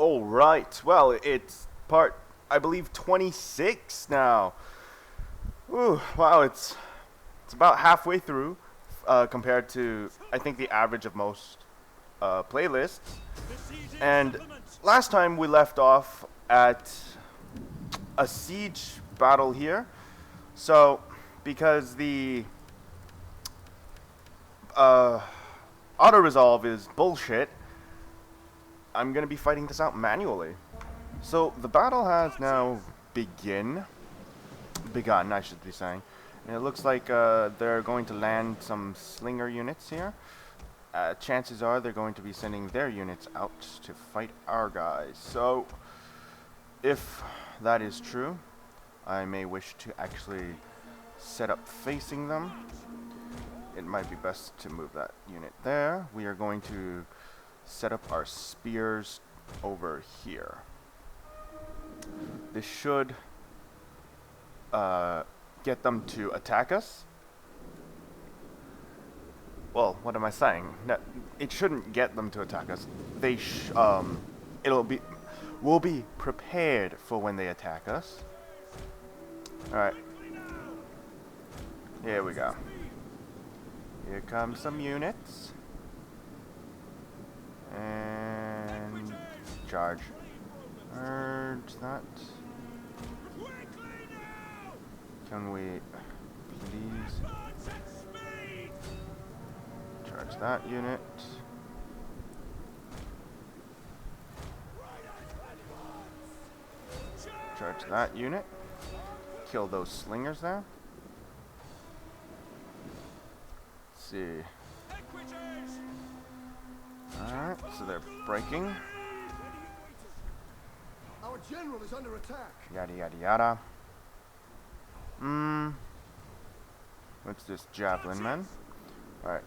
All right. Well, it's part, I believe, 26 now. Ooh, wow, it's about halfway through compared to I think the average of most playlists. And last time we left off at a siege battle here. So because the auto resolve is bullshit, I'm gonna be fighting this out manually. So the battle has now begun, I should be saying. And it looks like they're going to land some slinger units here. Chances are they're going to be sending their units out to fight our guys. So if that is true, I may wish to actually set up facing them. It might be best to move that unit there. We are going to set up our spears over here. This should get them to attack us. Well, what am I saying? No, it shouldn't get them to attack us. We'll be prepared for when they attack us. Alright. Here we go. Here come some units. And charge. Urge that. Can we please charge that unit? Charge that unit. Kill those slingers there. Let's see. Alright, so they're breaking. Our general is under attack. Yada yada yada. What's this? Javelin man. Alright.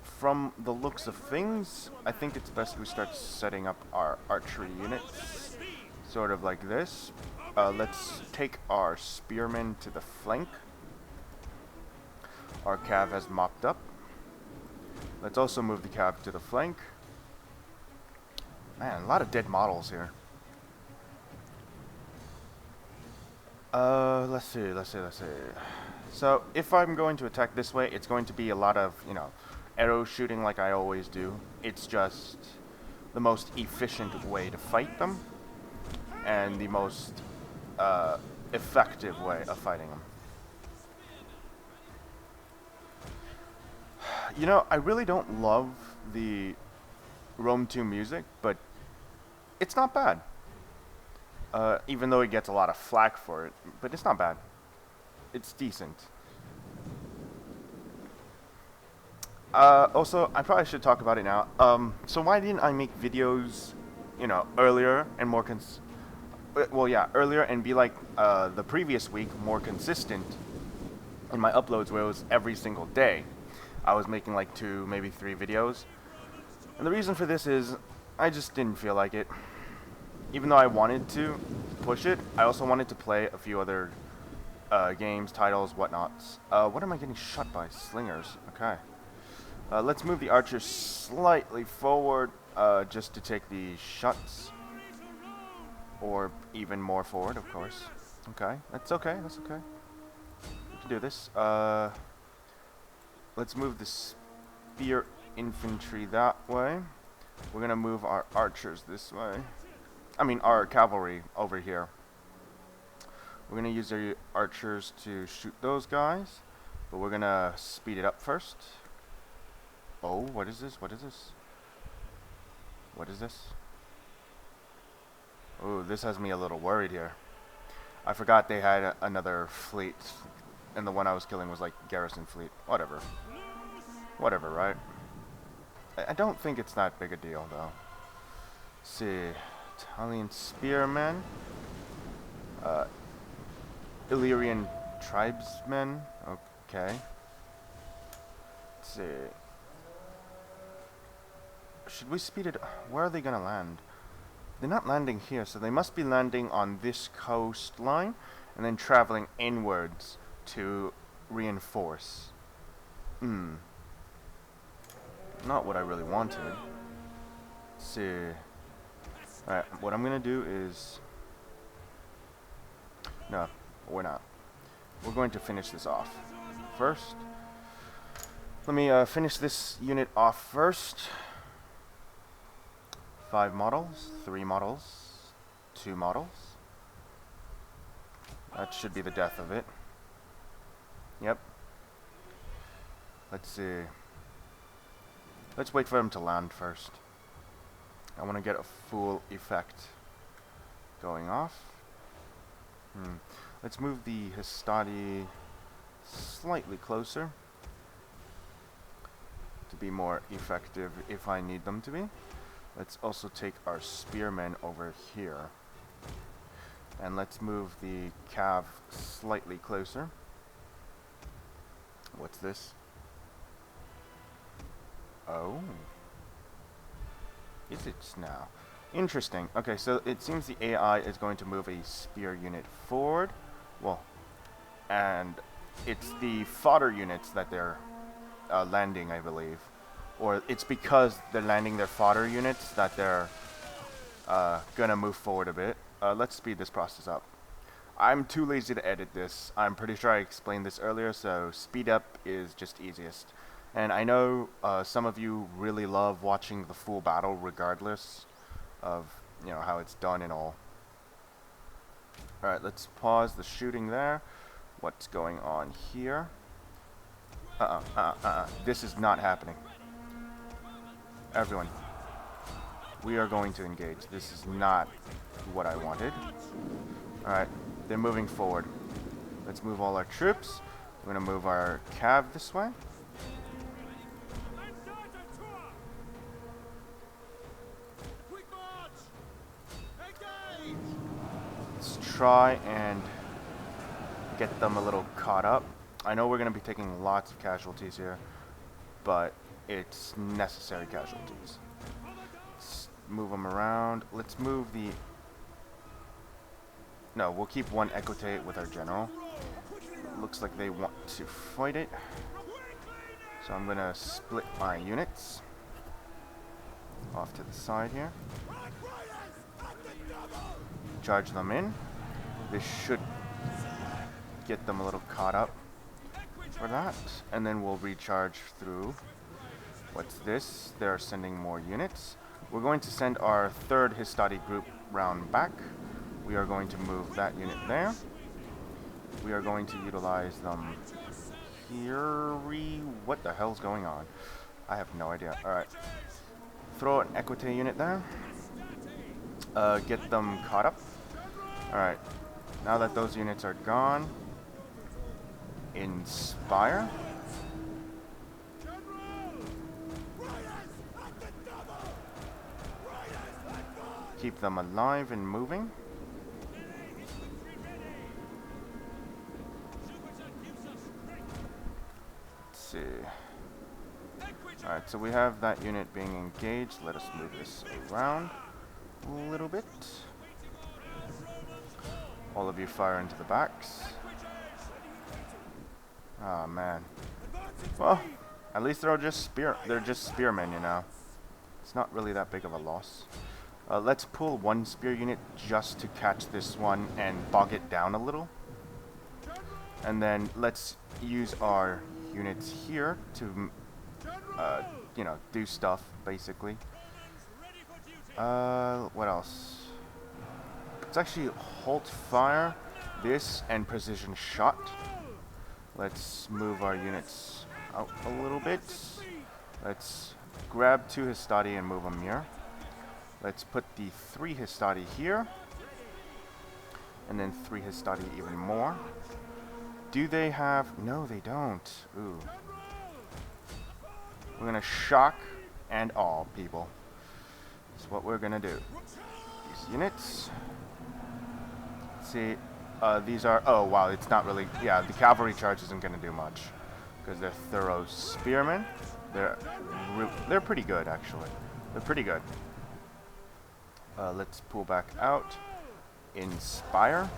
From the looks of things, I think it's best we start setting up our archery units. Sort of like this. Let's take our spearmen to the flank. Our cav has mopped up. Let's also move the cav to the flank. Man, a lot of dead models here. Let's see. So, if I'm going to attack this way, it's going to be a lot of, arrow shooting like I always do. It's just the most efficient way to fight them, and the most, effective way of fighting them. I really don't love the Rome 2 music, but it's not bad. Even though it gets a lot of flack for it, but it's not bad. It's decent. Also, I probably should talk about it now. So why didn't I make videos, earlier and more earlier and be like the previous week, more consistent in my uploads where it was every single day. I was making like 2, maybe 3 videos. And the reason for this is I just didn't feel like it. Even though I wanted to push it, I also wanted to play a few other games, titles, whatnots. What am I getting shot by? Slingers. Okay. Let's move the archers slightly forward just to take the shots. Or even more forward, of course. Okay. That's okay. We can do this. Let's move the spear infantry that way. We're going to move our archers this way. I mean, our cavalry over here. We're going to use our archers to shoot those guys. But we're going to speed it up first. Oh, what is this? Oh, this has me a little worried here. I forgot they had another fleet. And the one I was killing was like garrison fleet. Whatever, right? I don't think it's that big a deal, though. Let's see. Italian spearmen. Illyrian tribesmen. Okay. Let's see. Should we speed it? Where are they gonna land? They're not landing here, so they must be landing on this coastline and then traveling inwards to reinforce. Not what I really wanted. Let's see. Alright, what I'm gonna do is... No, we're not. We're going to finish this off first. Let me finish this unit off first. 5 models, 3 models, 2 models. That should be the death of it. Yep. Let's see. Let's wait for him to land first. I want to get a full effect going off. Let's move the Histadi slightly closer to be more effective if I need them to be. Let's also take our spearmen over here. And let's move the cav slightly closer. What's this? Oh. Is it now? Interesting. Okay, so it seems the AI is going to move a spear unit forward. Well, and it's the fodder units that they're landing, I believe. Or it's because they're landing their fodder units that they're gonna move forward a bit. Let's speed this process up. I'm too lazy to edit this. I'm pretty sure I explained this earlier, so speed up is just easiest. And I know some of you really love watching the full battle regardless of, you know, how it's done and all. Alright, let's pause the shooting there. What's going on here? This is not happening. Everyone, we are going to engage. This is not what I wanted. Alright, they're moving forward. Let's move all our troops. We're going to move our cav this way. Let's try and get them a little caught up. I know we're going to be taking lots of casualties here, but it's necessary casualties. Let's move them around. Let's move the... No, we'll keep one Equitate with our general. Looks like they want to fight it. So I'm going to split my units off to the side here. Charge them in. This should get them a little caught up for that. And then we'll recharge through. What's this? They're sending more units. We're going to send our third Histadi group round back. We are going to move that unit there. We are going to utilize them here. What the hell's going on? I have no idea. Alright. Throw an Equite unit there. Get them caught up. Alright. Now that those units are gone, inspire. Keep them alive and moving. Let's see. Alright, so we have that unit being engaged. Let us move this around a little bit. All of you fire into the backs. Oh man. Well, at least they're just spearmen, you know. It's not really that big of a loss. Let's pull one spear unit just to catch this one and bog it down a little. And then let's use our units here to, you know, do stuff, basically. What else? Let's actually halt fire this and precision shot. Let's move our units out a little bit. Let's grab 2 Histadi and move them here. Let's put the 3 Histadi here. And then 3 Histadi even more. Do they have... No, they don't. Ooh. We're going to shock and awe people. That's what we're going to do. These units. Let's see. These are... Oh, wow. It's not really... Yeah, the cavalry charge isn't going to do much. Because they're thorough spearmen. They're pretty good, actually. They're pretty good. Let's pull back out. Inspire.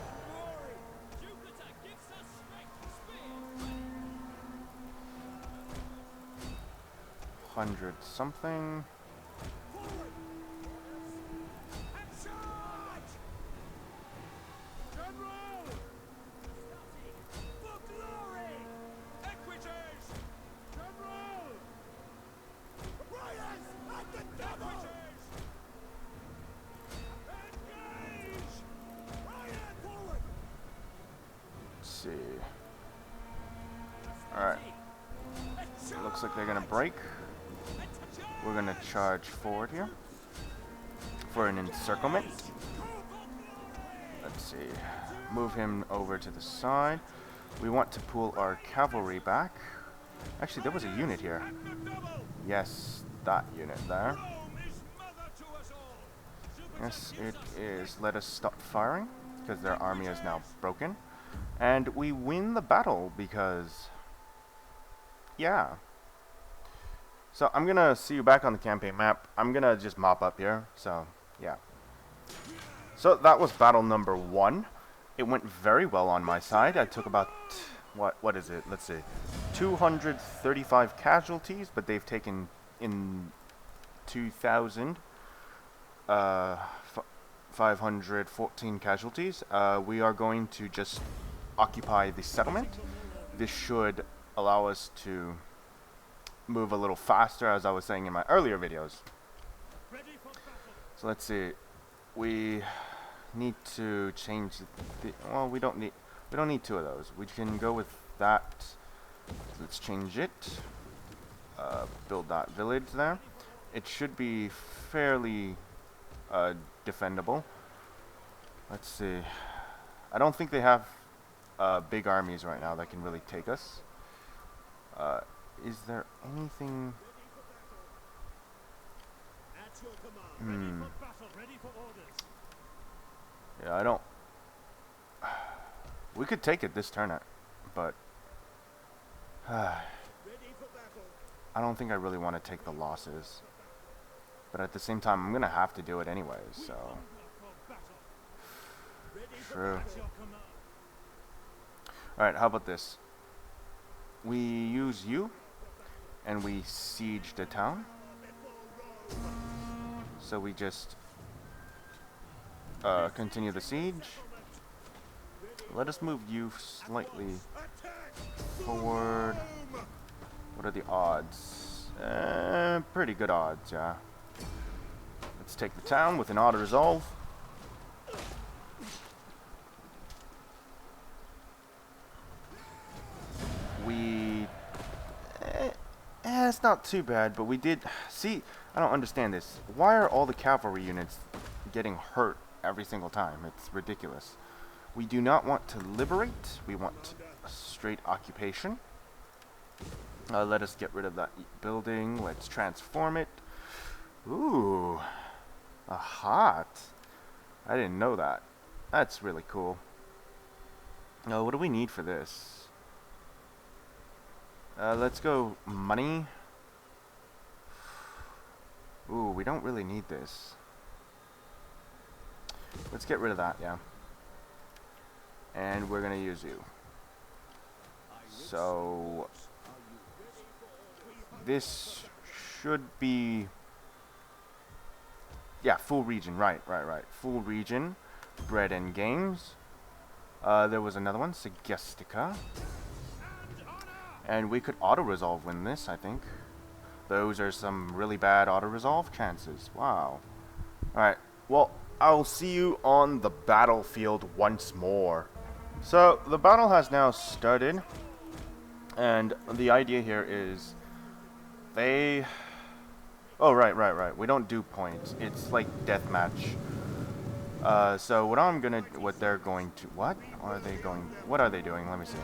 $100 something. like they're gonna break. We're gonna charge forward here for an encirclement. Let's see. Move him over to the side. We want to pull our cavalry back. Actually, there was a unit here. Yes, that unit there. Yes, it is. Let us stop firing, because their army is now broken. And we win the battle, because... yeah. So, I'm gonna see you back on the campaign map. I'm gonna just mop up here, so, yeah. So, that was battle number 1. It went very well on my side. I took about... what is it? Let's see. 235 casualties, but they've taken in 2,000... 514 casualties. We are going to just occupy the settlement. This should allow us to move a little faster, as I was saying in my earlier videos. So let's see. We need to change the well, we don't need 2 of those. We can go with that. Let's change it. Build that village there. It should be fairly defendable. Let's see. I don't think they have big armies right now that can really take us. Is there anything? Yeah, I don't. We could take it this turn, but I don't think I really want to take the losses. But at the same time, I'm gonna have to do it anyways, so. True. Alright, how about this? We use you, and we siege the town. So we just continue the siege. Let us move you slightly forward. What are the odds? Pretty good odds, yeah. Let's take the town with an auto resolve. It's not too bad, but we did... See, I don't understand this. Why are all the cavalry units getting hurt every single time? It's ridiculous. We do not want to liberate. We want a straight occupation. Let us get rid of that building. Let's transform it. Ooh. A hot. I didn't know that. That's really cool. What do we need for this? Let's go money. Ooh, we don't really need this. Let's get rid of that, yeah. And we're gonna use you. So this should be, yeah, full region, right. Full region, bread and games. There was another one, Segestica. And we could auto-resolve win this, I think. Those are some really bad auto-resolve chances. Wow. Alright, well, I'll see you on the battlefield once more. So, the battle has now started. And the idea here is they... Oh, right. We don't do points. It's like deathmatch. So what they're going to... What are they doing? Let me see.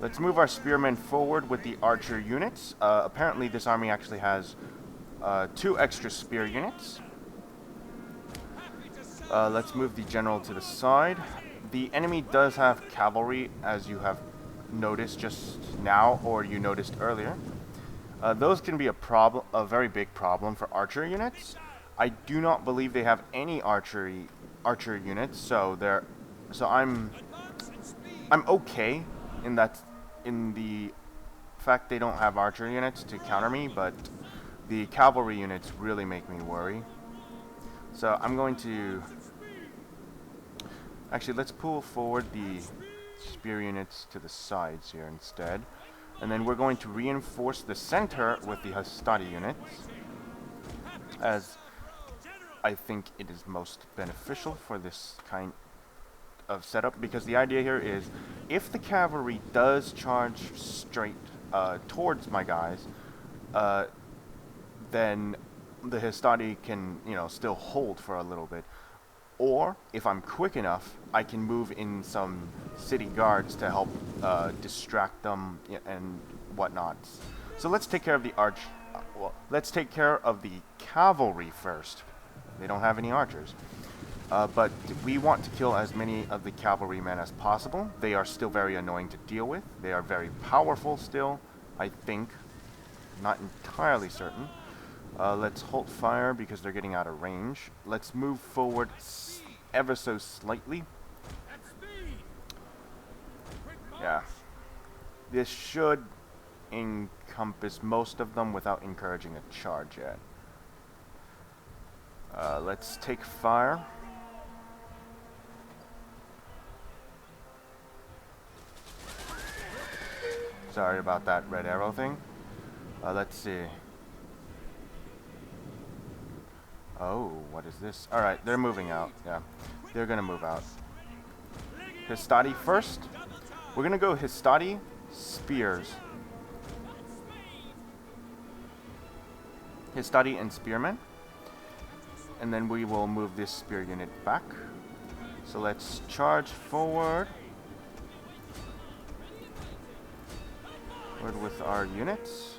Let's move our spearmen forward with the archer units. Apparently this army actually has 2 extra spear units. Let's move the general to the side. The enemy does have cavalry, as you have noticed just now, or you noticed earlier. Those can be a very big problem for archer units. I do not believe they have any archer units, so I'm okay in the fact they don't have archer units to counter me, but the cavalry units really make me worry. So I'm going to... Actually, let's pull forward the spear units to the sides here instead. And then we're going to reinforce the center with the Hastati units, as I think it is most beneficial for this kind of setup, because the idea here is if the cavalry does charge straight towards my guys, then the Histadi can, still hold for a little bit. Or, if I'm quick enough, I can move in some city guards to help distract them and whatnot. So let's take care of the let's take care of the cavalry first. They don't have any archers. But we want to kill as many of the cavalrymen as possible. They are still very annoying to deal with. They are very powerful still, I think. Not entirely certain. Let's hold fire because they're getting out of range. Let's move forward ever so slightly. Yeah. This should encompass most of them without encouraging a charge yet. Let's take fire. Sorry about that red arrow thing. Let's see. Oh, what is this? Alright, they're moving out. Yeah, they're gonna move out. Histadi first. We're gonna go Histadi, spears. Histadi and spearmen. And then we will move this spear unit back. So let's charge forward. Forward with our units.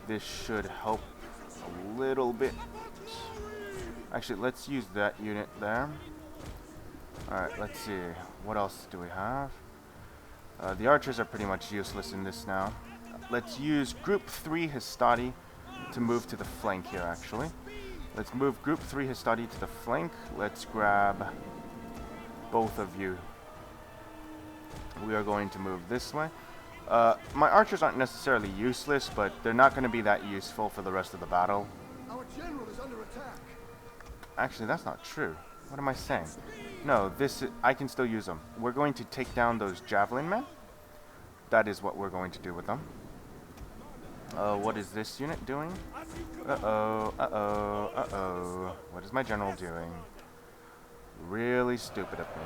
This should help a little bit. Actually, let's use that unit there. Alright, let's see. What else do we have? The archers are pretty much useless in this now. Let's use Group 3 Histadi to move to the flank here, actually. Let's move Group 3 Histadi to the flank. Let's grab both of you. We are going to move this way. My archers aren't necessarily useless, but they're not going to be that useful for the rest of the battle. Our general is under attack. Actually, that's not true. What am I saying? No, I can still use them. We're going to take down those javelin men. That is what we're going to do with them. What is this unit doing? Uh-oh, uh-oh, uh-oh. What is my general doing? Really stupid of me.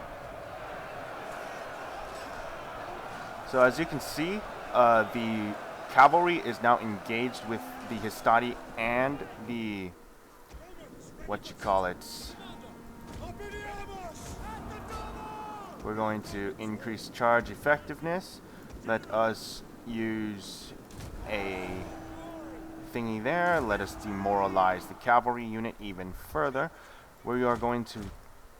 So as you can see, the cavalry is now engaged with the Histadi and the, we're going to increase charge effectiveness. Let us use a thingy there. Let us demoralize the cavalry unit even further. We are going to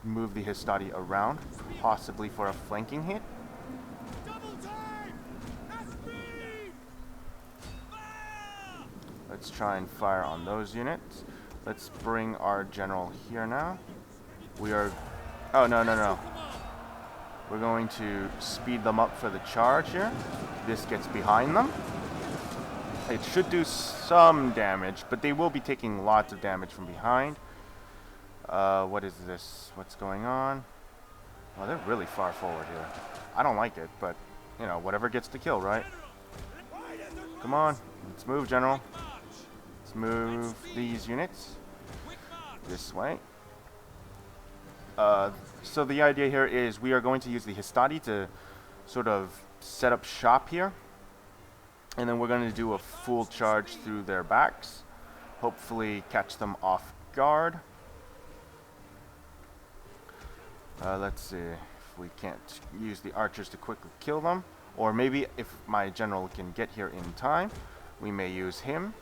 move the Histadi around, possibly for a flanking hit. Let's try and fire on those units. Let's bring our general here now. We are... Oh, no. We're going to speed them up for the charge here. This gets behind them. It should do some damage, but they will be taking lots of damage from behind. What is this? What's going on? Well, they're really far forward here. I don't like it, but, whatever gets the kill, right? Come on. Let's move, General. Let's move these units this way. So the idea here is we are going to use the Histadi to sort of set up shop here. And then we're going to do a full charge through their backs. Hopefully catch them off guard. Let's see if we can't use the archers to quickly kill them. Or maybe if my general can get here in time, we may use him.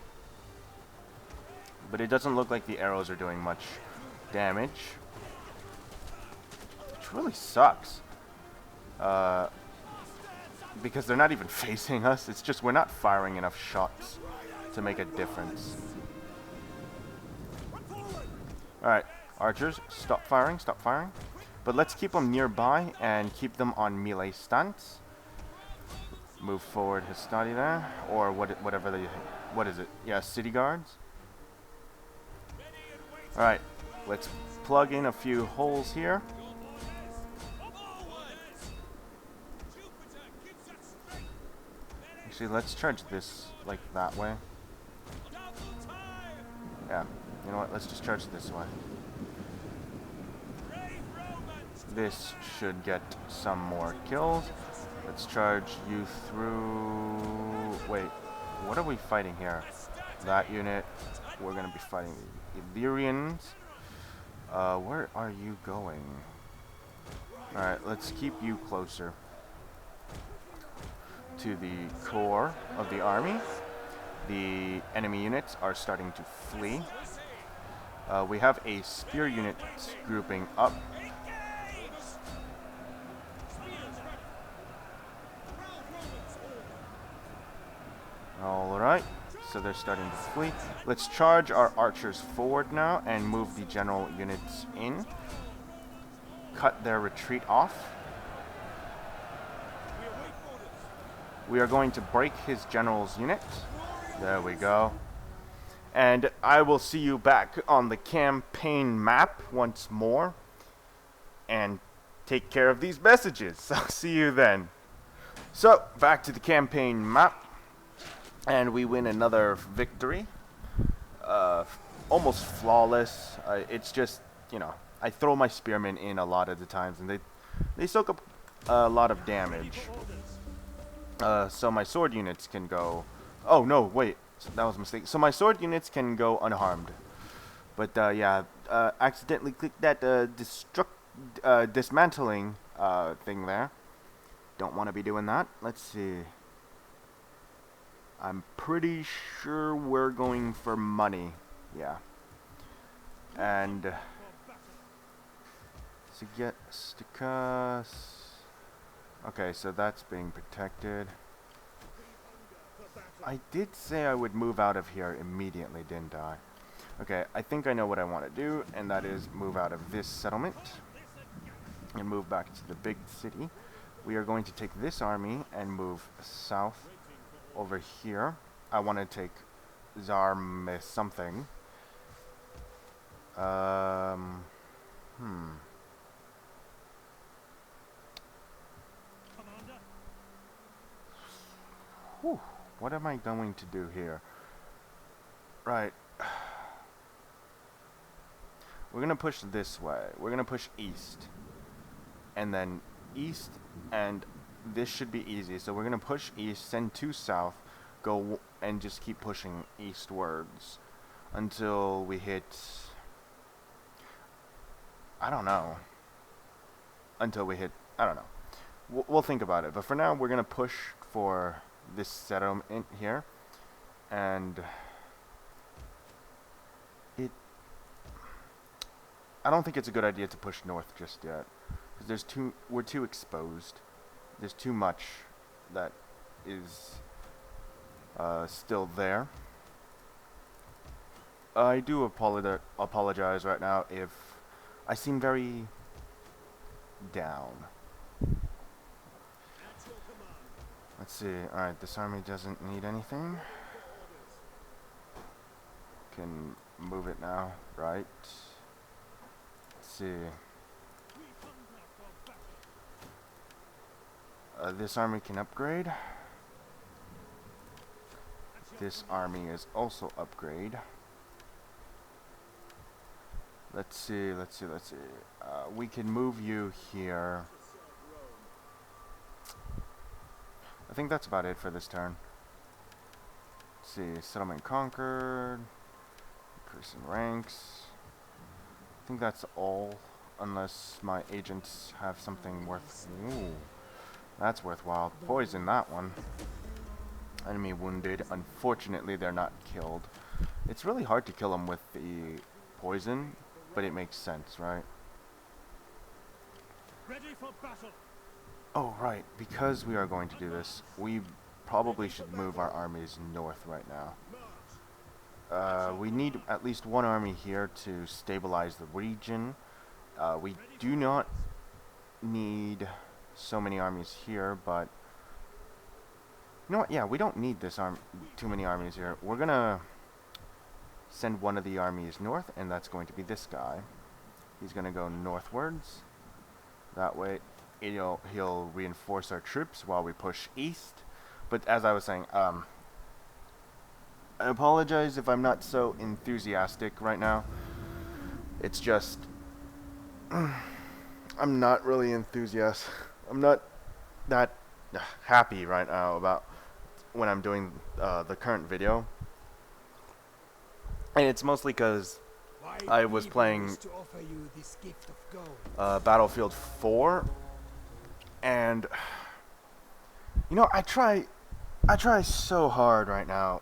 But it doesn't look like the arrows are doing much damage. Which really sucks. Because they're not even facing us. It's just we're not firing enough shots to make a difference. Alright, archers, stop firing, stop firing. But let's keep them nearby and keep them on melee stance. Move forward Histadi there. Or whatever they... What is it? Yeah, city guards. Alright, let's plug in a few holes here. Actually, let's charge this, like, that way. Yeah, you know what? Let's just charge this way. This should get some more kills. Let's charge you through... Wait, what are we fighting here? That unit. We're going to be fighting the Illyrians. Where are you going? Alright, let's keep you closer to the core of the army. The enemy units are starting to flee. We have a spear unit grouping up. Alright, so they're starting to flee. Let's charge our archers forward now and move the general units in. Cut their retreat off. We are going to break his general's unit. There we go. And I will see you back on the campaign map once more. And take care of these messages. I'll see you then. So, back to the campaign map. And we win another victory. Almost flawless. It's just, you know, I throw my spearmen in a lot of the times, and they soak up a lot of damage. So my sword units can go... Oh, no, wait. That was a mistake. So my sword units can go unharmed. But, yeah, accidentally clicked that dismantling thing there. Don't want to be doing that. Let's see. I'm pretty sure we're going for money. Yeah. And... Okay, so that's being protected. I did say I would move out of here immediately, didn't I? Okay, I think I know what I want to do, and that is move out of this settlement and move back to the big city. We are going to take this army and move south over here. I want to take Zarm something. Whew, what am I going to do here? Right. We're going to push this way. We're going to push east. And then east, and this should be easy. So we're going to push east, send 2 south, go and just keep pushing eastwards until we hit... I don't know. Until we hit... I don't know. We'll think about it. But for now, we're going to push for this settlement here. And... I don't think it's a good idea to push north just yet. Because we're too exposed. There's too much that is still there. I do apologize right now if I seem very down. Let's see. Alright, this army doesn't need anything. Can move it now, right? Let's see. This army can upgrade. This army is also upgrade. Let's see. We can move you here. I think that's about it for this turn. Let's see. Settlement conquered. Increase in ranks. I think that's all. Unless my agents have something worth... Ooh. That's worthwhile. Poison that one. Enemy wounded. Unfortunately, they're not killed. It's really hard to kill them with the poison, but it makes sense, right? Ready for battle. Oh, right. Because we are going to do this, we probably should move our armies north right now. We need at least one army here to stabilize the region. We do not need so many armies here, but you know what? Yeah, we don't need this too many armies here. We're gonna send one of the armies north, and that's going to be this guy. He's gonna go northwards. That way, he'll reinforce our troops while we push east. But as I was saying, I apologize if I'm not so enthusiastic right now. It's just I'm not really enthusiastic. I'm not that happy right now about when I'm doing the current video, and it's mostly because I was playing to offer you this gift of gold. Battlefield 4, and you know, I try so hard right now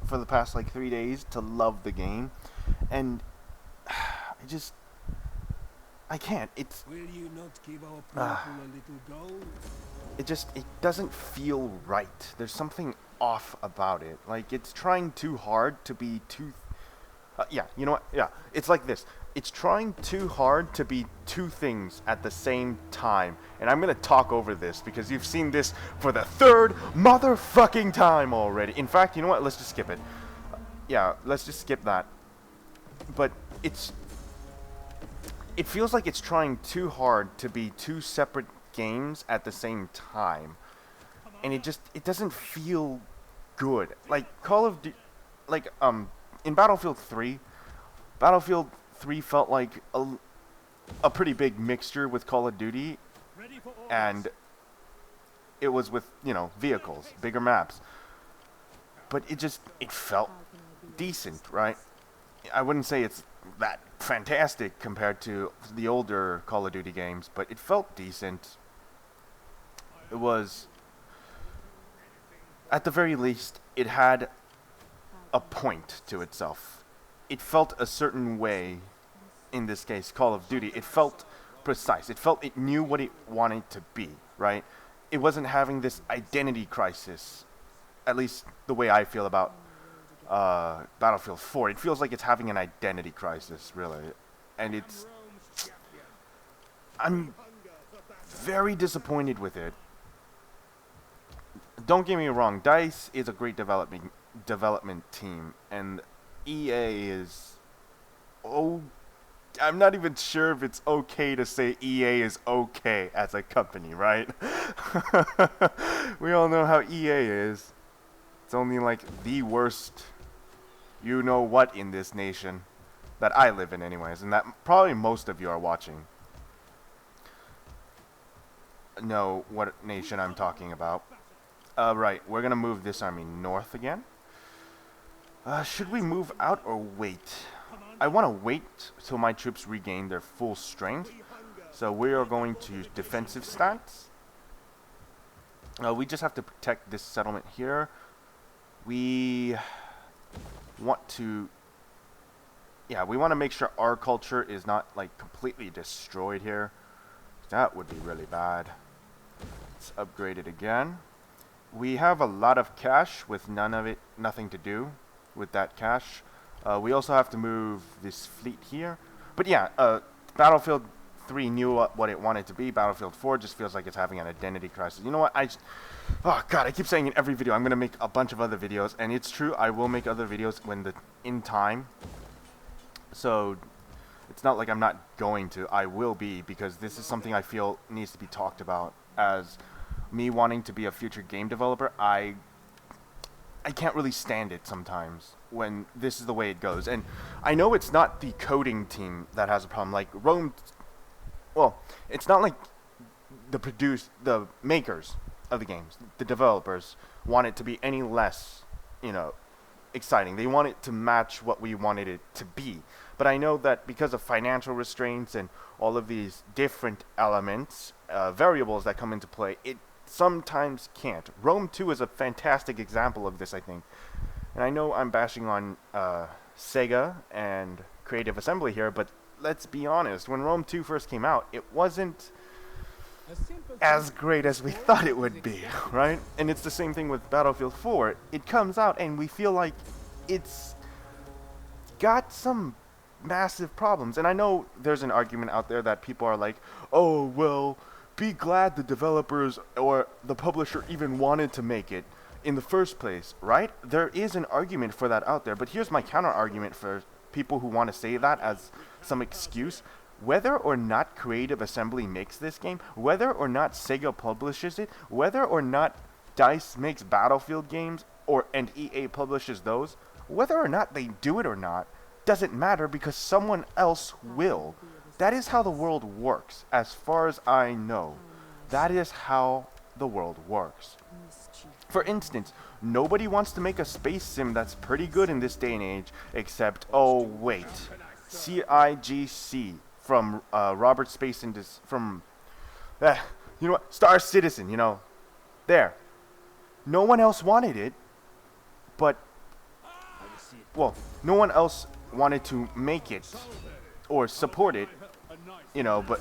for the past like 3 days to love the game, and I can't. Will you not give our people a little gold? It doesn't feel right. There's something off about it. Like, it's trying too hard to be too yeah, you know what? Yeah, it's like this. It's trying too hard to be two things at the same time. And I'm gonna talk over this because you've seen this for the third motherfucking time already. In fact, you know what? Let's just skip it. Yeah, let's just skip that. But it feels like it's trying too hard to be two separate games at the same time. And it doesn't feel good. Like Call of Duty, like in Battlefield 3 felt like a pretty big mixture with Call of Duty, and it was with, you know, vehicles, bigger maps. But it felt decent, right? I wouldn't say it's that fantastic compared to the older Call of Duty games, but it felt decent. It was, at the very least, it had a point to itself. It felt a certain way. In this case, Call of Duty, it felt precise. It felt it knew what it wanted to be, right? It wasn't having this identity crisis, at least the way I feel about Battlefield 4. It feels like it's having an identity crisis, really. And I'm very disappointed with it. Don't get me wrong, DICE is a great development team, and EA is... I'm not even sure if it's okay to say EA is okay as a company, right? We all know how EA is. It's only like the worst you-know-what in this nation that I live in anyways, and that probably most of you are watching know what nation I'm talking about. Right, we're gonna move this army north again. Should we move out or wait? I want to wait till my troops regain their full strength. So we are going to use defensive stats. We just have to protect this settlement here. We want to... Yeah, we want to make sure our culture is not like completely destroyed here. That would be really bad. Let's upgrade it again. We have a lot of cash with nothing to do with that cash. We also have to move this fleet here. But yeah, Battlefield 3 knew what it wanted to be. Battlefield 4 just feels like it's having an identity crisis. You know what? Oh god, I keep saying in every video I'm going to make a bunch of other videos. And it's true, I will make other videos in time. So it's not like I'm not going to. I will be, because this is something I feel needs to be talked about. As me wanting to be a future game developer, I can't really stand it sometimes when this is the way it goes. And I know it's not the coding team that has a problem. Like Rome, well, it's not like the makers of the games, the developers, want it to be any less, you know, exciting. They want it to match what we wanted it to be. But I know that because of financial restraints and all of these different elements, variables that come into play, it sometimes can't. Rome 2 is a fantastic example of this, I think. And I know I'm bashing on Sega and Creative Assembly here, but let's be honest, when Rome 2 first came out, it wasn't as great as we thought it would be, right? And it's the same thing with Battlefield 4. It comes out and we feel like it's got some massive problems. And I know there's an argument out there that people are like, oh, well, be glad the developers or the publisher even wanted to make it in the first place, right? There is an argument for that out there, but here's my counter argument for people who want to say that as some excuse. Whether or not Creative Assembly makes this game, whether or not Sega publishes it, whether or not DICE makes Battlefield games and EA publishes those, whether or not they do it or not, doesn't matter because someone else will. That is how the world works, as far as I know. That is how the world works. For instance, nobody wants to make a space sim that's pretty good in this day and age, except, oh wait, CIGC from Robert Space from, you know what, Star Citizen, you know, there. No one else wanted it, but, well, no one else wanted to make it or support it, you know, but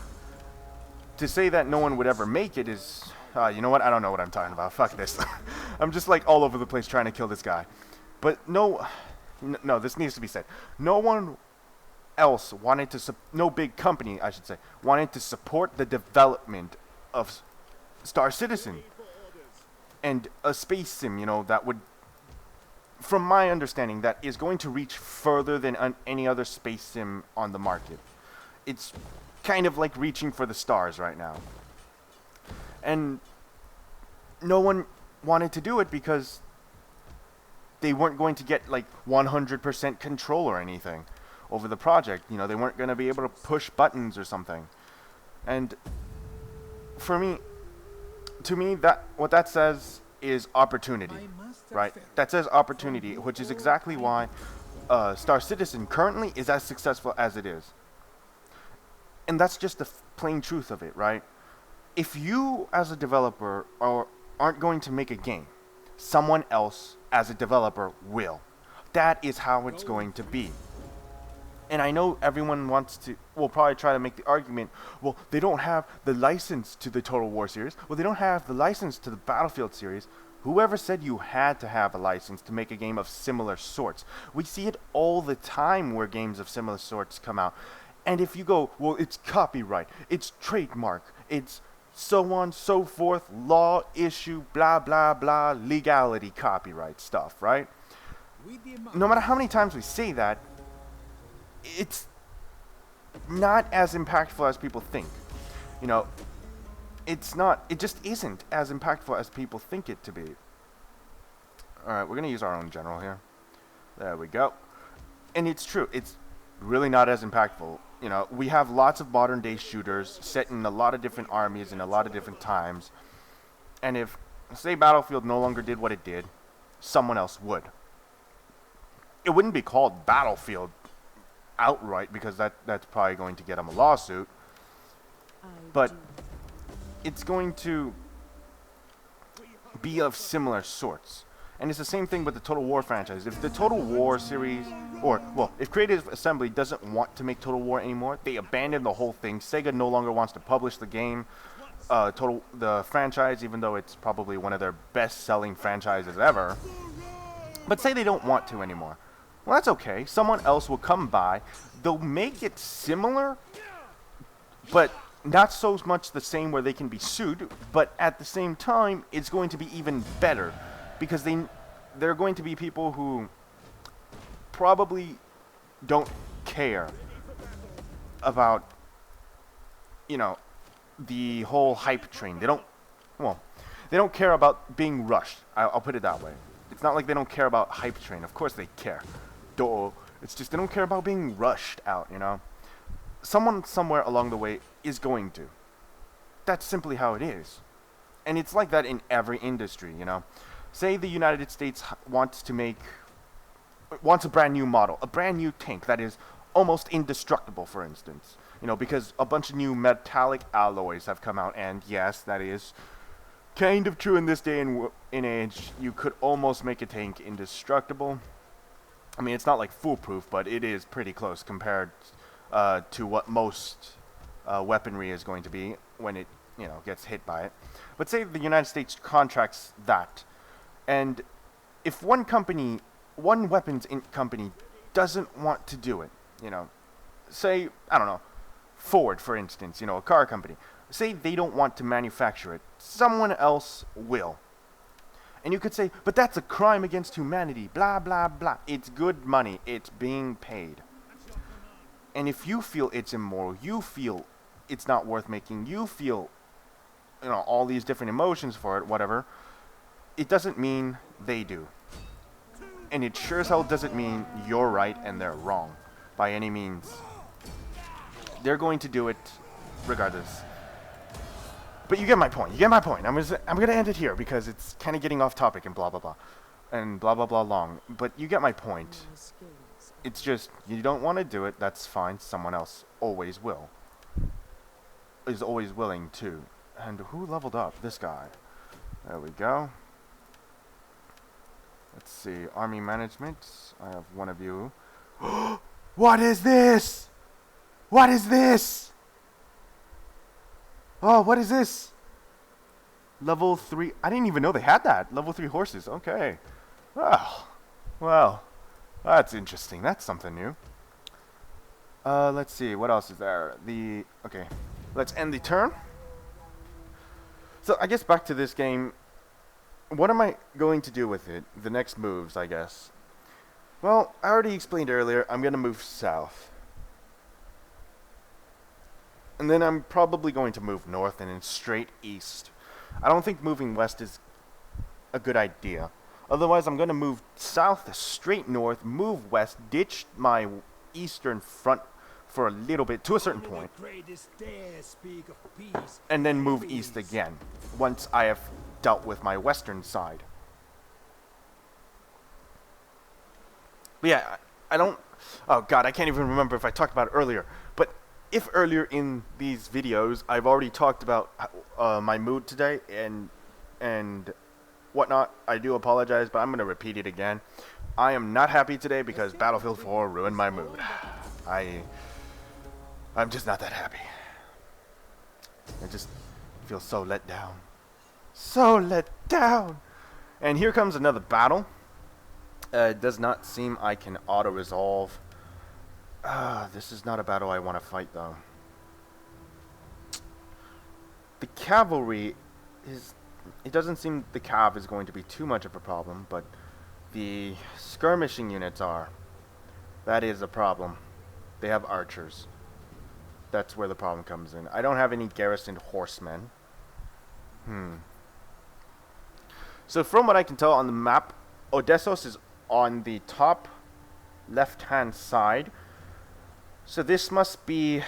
to say that no one would ever make it is, you know what, I don't know what I'm talking about, fuck this. I'm just like all over the place trying to kill this guy. But no, this needs to be said. No one else wanted to, no big company, I should say, wanted to support the development of Star Citizen and a space sim, you know, that would, from my understanding, that is going to reach further than any other space sim on the market. It's kind of like reaching for the stars right now. And no one wanted to do it because they weren't going to get like 100% control or anything over the project. You know, they weren't going to be able to push buttons or something. And for me, to me, that what that says is opportunity, right? That says opportunity, which is exactly why Star Citizen currently is as successful as it is. And that's just the plain truth of it, right? If you, as a developer, aren't going to make a game, someone else, as a developer, will. That is how it's going to be. And I know everyone will probably try to make the argument, well, they don't have the license to the Total War series. Well, they don't have the license to the Battlefield series. Whoever said you had to have a license to make a game of similar sorts? We see it all the time where games of similar sorts come out. And if you go, well, it's copyright, it's trademark, it's so on, so forth, law, issue, blah, blah, blah, legality, copyright stuff, right? No matter how many times we say that, it's not as impactful as people think. You know, it just isn't as impactful as people think it to be. Alright, we're going to use our own general here. There we go. And it's true, it's really not as impactful. You know, we have lots of modern day shooters set in a lot of different armies in a lot of different times. And if, say, Battlefield no longer did what it did, someone else would. It wouldn't be called Battlefield outright because that's probably going to get them a lawsuit. But it's going to be of similar sorts. And it's the same thing with the Total War franchise. If the Total War series, if Creative Assembly doesn't want to make Total War anymore, they abandon the whole thing. Sega no longer wants to publish the game, the franchise, even though it's probably one of their best-selling franchises ever. But say they don't want to anymore. Well, that's okay. Someone else will come by. They'll make it similar, but not so much the same where they can be sued. But at the same time, it's going to be even better. Because they're going to be people who probably don't care about, you know, the whole hype train. They don't care about being rushed. I'll put it that way. It's not like they don't care about hype train. Of course they care. Duh. It's just they don't care about being rushed out, you know. Someone somewhere along the way is going to. That's simply how it is. And it's like that in every industry, you know. Say the United States wants a brand new model, a brand new tank that is almost indestructible, for instance. You know, because a bunch of new metallic alloys have come out, and yes, that is kind of true in this day and age. You could almost make a tank indestructible. I mean, it's not like foolproof, but it is pretty close compared to what most weaponry is going to be when it, you know, gets hit by it. But say the United States contracts that. And if one weapons company doesn't want to do it, you know, say, I don't know, Ford, for instance, you know, a car company, say they don't want to manufacture it, someone else will. And you could say, but that's a crime against humanity, blah, blah, blah. It's good money. It's being paid. And if you feel it's immoral, you feel it's not worth making, you feel, you know, all these different emotions for it, whatever, it doesn't mean they do. And it sure as hell doesn't mean you're right and they're wrong by any means. They're going to do it regardless. But you get my point. You get my point. I'm gonna end it here because it's kind of getting off topic and blah blah blah, and blah blah blah long. But you get my point. It's just you don't want to do it. That's fine. Someone else always will. Is always willing to. And who leveled up? This guy. There we go. Let's see. Army management. I have one of you. What is this? What is this? Oh, what is this? Level 3. I didn't even know they had that. Level 3 horses. Okay. Well, that's interesting. That's something new. Let's see. What else is there? Okay. Let's end the turn. So, I guess back to this game. What am I going to do with it? The next moves, I guess. Well, I already explained earlier. I'm going to move south. And then I'm probably going to move north and then straight east. I don't think moving west is a good idea. Otherwise, I'm going to move south, straight north, move west, ditch my eastern front for a little bit to a certain point, and then move east again once I have dealt with my western side. But yeah, I don't... Oh god, I can't even remember if I talked about it earlier. But if earlier in these videos I've already talked about my mood today and whatnot, I do apologize, but I'm going to repeat it again. I am not happy today because Battlefield 4 ruined my mood. I'm just not that happy. I just feel so let down. So let down! And here comes another battle. It does not seem I can auto-resolve. This is not a battle I want to fight, though. The cavalry is... It doesn't seem the cav is going to be too much of a problem, but the skirmishing units are. That is a problem. They have archers. That's where the problem comes in. I don't have any garrisoned horsemen. So from what I can tell on the map, Odessos is on the top left-hand side. So this must be...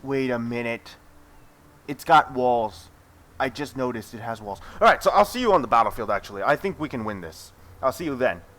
Wait a minute. It's got walls. I just noticed it has walls. Alright, so I'll see you on the battlefield, actually. I think we can win this. I'll see you then.